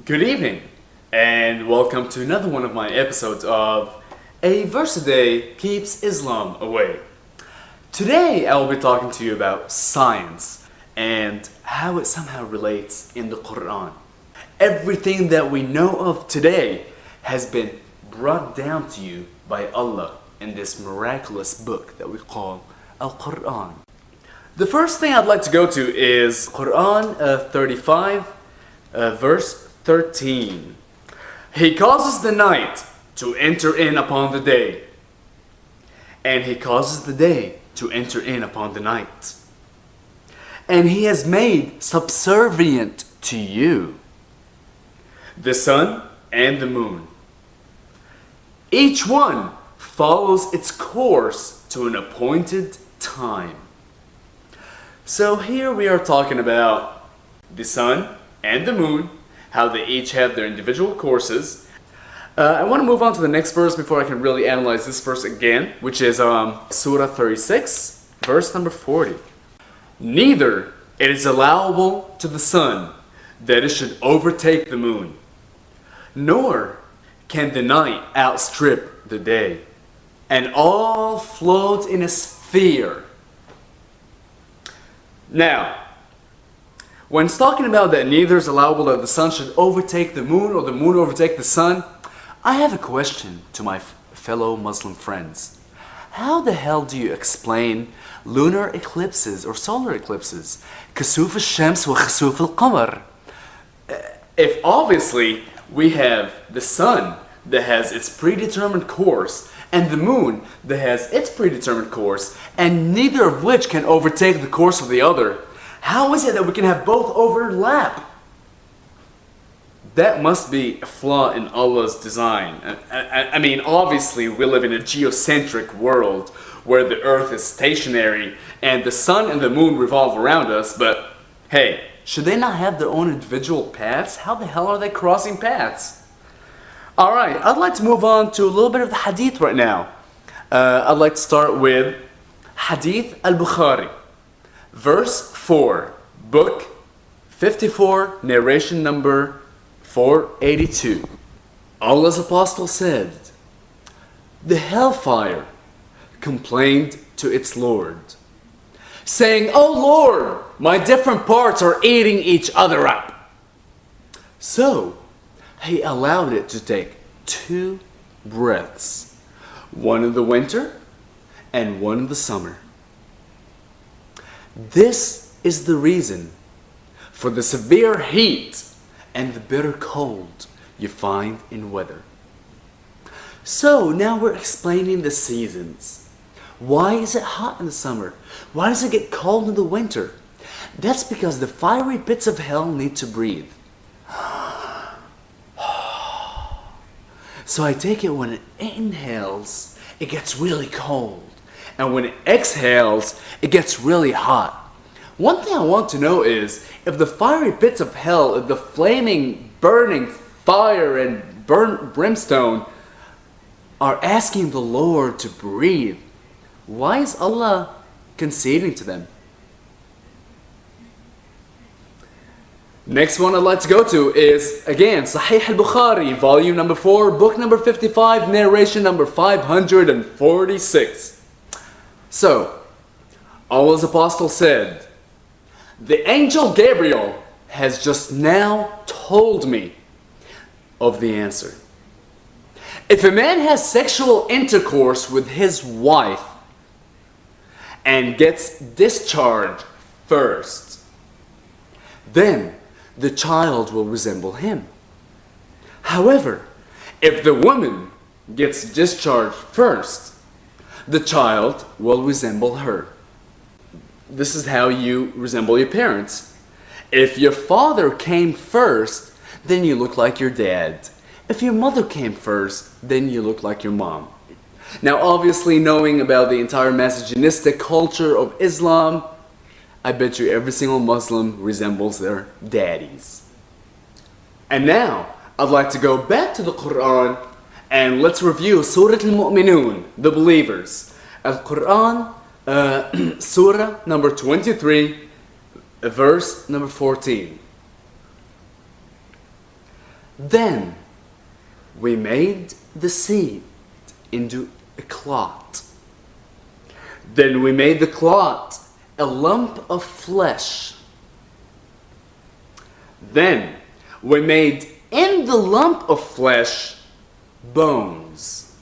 Good evening, and welcome to another one of my episodes of A Verse a Day Keeps Islam Away. Today I will be talking to you about science and how it somehow relates in the Qur'an. Everything that we know of today has been brought down to you by Allah in this miraculous book that we call Al-Qur'an. The first thing I'd like to go to is Qur'an 35, verse 13. He causes the night to enter in upon the day, and he causes the day to enter in upon the night. And he has made subservient to you the sun and the moon. Each one follows its course to an appointed time. So here we are talking about the sun and the moon, how they each have their individual courses. I want to move on to the next verse before I can really analyze this verse again, which is Surah 36, verse number 40. Neither it is allowable to the sun that it should overtake the moon, nor can the night outstrip the day, and all float in a sphere. Now, when it's talking about that neither is allowable that the sun should overtake the moon or the moon overtake the sun, I have a question to my fellow Muslim friends. How the hell do you explain lunar eclipses or solar eclipses? Khusuf al-shams wa khusuf al-qamar. If obviously we have the sun that has its predetermined course and the moon that has its predetermined course, and neither of which can overtake the course of the other, how is it that we can have both overlap? That must be a flaw in Allah's design. I mean, obviously we live in a geocentric world where the earth is stationary and the sun and the moon revolve around us, but hey, should they not have their own individual paths? How the hell are they crossing paths? Alright, I'd like to move on to a little bit of the hadith right now. I'd like to start with Hadith al-Bukhari, verse 4, book 54, narration number 482. Allah's apostle said, "The hellfire complained to its Lord, saying, 'O Lord, my different parts are eating each other up.' So he allowed it to take 2 breaths, one in the winter and one in the summer. This is the reason for the severe heat and the bitter cold you find in weather." So now we're explaining the seasons. Why is it hot in the summer? Why does it get cold in the winter? That's because the fiery pits of hell need to breathe. So I take it when it inhales, it gets really cold. And when it exhales, it gets really hot. One thing I want to know is, if the fiery pits of hell, if the flaming, burning fire and brimstone are asking the Lord to breathe, why is Allah conceding to them? Next one I'd like to go to is, again, Sahih al-Bukhari, volume number 4, book number 55, narration number 546. So, Allah's apostle said, "The angel Gabriel has just now told me of the answer. If a man has sexual intercourse with his wife and gets discharged first, then the child will resemble him. However, if the woman gets discharged first, the child will resemble her. This is how you resemble your parents. If your father came first, then you look like your dad. If your mother came first, then you look like your mom." Now, obviously, knowing about the entire misogynistic culture of Islam, I bet you every single Muslim resembles their daddies. And now, I'd like to go back to the Qur'an and let's review Surah Al-Mu'minun, the believers. Al-Qur'an, Surah number 23, verse number 14. Then we made the seed into a clot. Then we made the clot a lump of flesh. Then we made in the lump of flesh bones.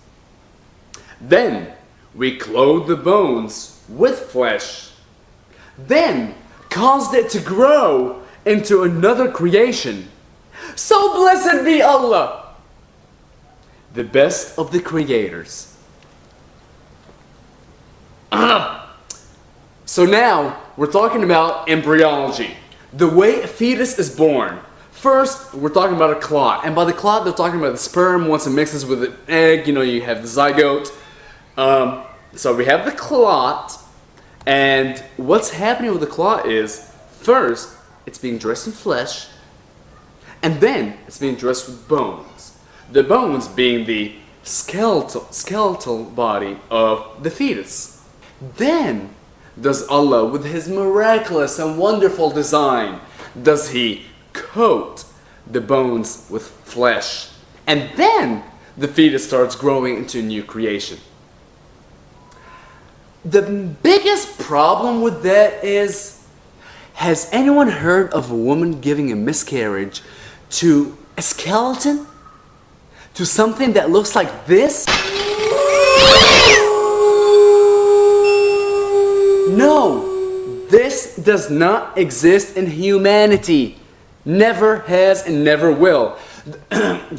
Then we clothed the bones with flesh. Then caused it to grow into another creation. So blessed be Allah, the best of the creators. So now we're talking about embryology, the way a fetus is born. First, we're talking about a clot, and by the clot, they're talking about the sperm. Once it mixes with an egg, you have the zygote. So we have the clot, and what's happening with the clot is, first, it's being dressed in flesh, and then it's being dressed with bones. The bones being the skeletal body of the fetus. Then does Allah, with His miraculous and wonderful design, does He coat the bones with flesh, and then the fetus starts growing into a new creation. The biggest problem with that is, has anyone heard of a woman giving a miscarriage to a skeleton? To something that looks like this? No, this does not exist in humanity. Never has and never will.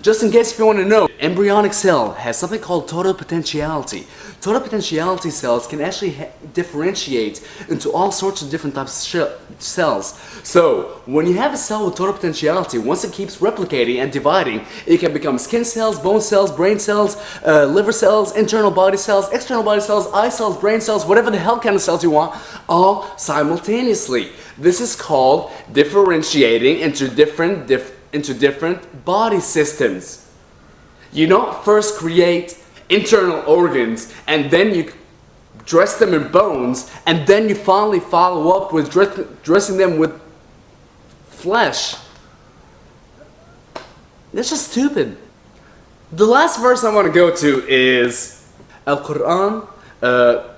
Just in case if you want to know, embryonic cell has something called total potentiality. Total potentiality cells can actually differentiate into all sorts of different types of cells. So when you have a cell with total potentiality, once it keeps replicating and dividing, it can become skin cells, bone cells, brain cells, liver cells, internal body cells, external body cells, eye cells, brain cells, whatever the hell kind of cells you want, all simultaneously. This is called differentiating into different body systems. You don't first create internal organs and then you dress them in bones and then you finally follow up with dressing them with flesh. That's just stupid. The last verse I want to go to is Al-Qur'an,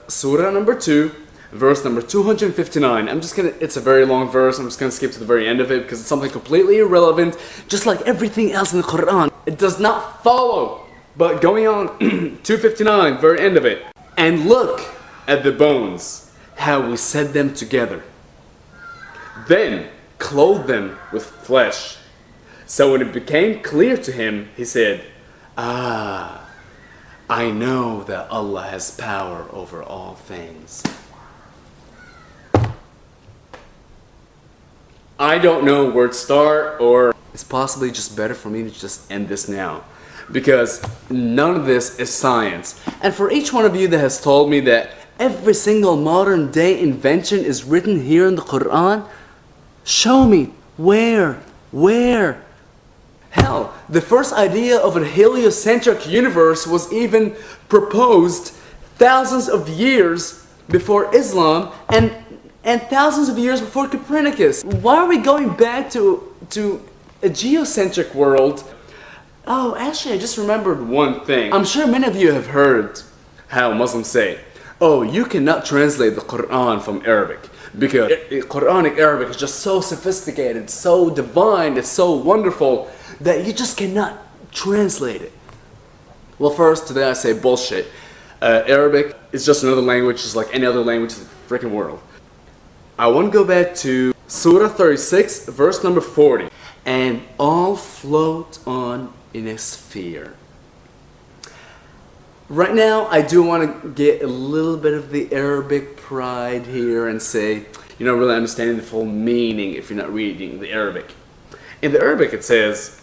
Surah number 2, verse number 259. It's a very long verse. I'm just gonna skip to the very end of it because it's something completely irrelevant, just like everything else in the Quran. It does not follow. But going on, 259, very end of it. And look at the bones, how we set them together. Then clothed them with flesh. So when it became clear to him, he said, I know that Allah has power over all things. I don't know where to start, or it's possibly just better for me to just end this now, because none of this is science. And for each one of you that has told me that every single modern day invention is written here in the Quran, show me where. Hell, the first idea of a heliocentric universe was even proposed thousands of years before Islam and thousands of years before Copernicus. Why are we going back to a geocentric world? Oh, actually, I just remembered one thing. I'm sure many of you have heard how Muslims say, oh, you cannot translate the Quran from Arabic because Quranic Arabic is just so sophisticated, so divine, it's so wonderful that you just cannot translate it. Well, first, today I say bullshit. Arabic is just another language, just like any other language in the freaking world. I want to go back to Surah 36, verse number 40. And all float on in a sphere. Right now, I do want to get a little bit of the Arabic pride here and say, you're not really understanding the full meaning if you're not reading the Arabic. In the Arabic it says,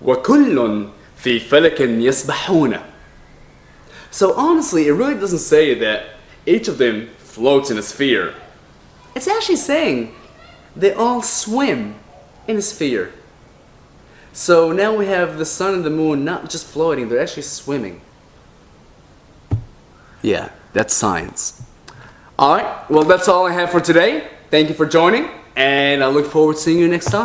وَكُلٌّ فِي فَلَكٍ يَسْبَحُونَ. So honestly, it really doesn't say that each of them floats in a sphere. It's actually saying they all swim in a sphere. So now we have the sun and the moon not just floating, they're actually swimming. Yeah, that's science. Alright, well that's all I have for today. Thank you for joining, and I look forward to seeing you next time.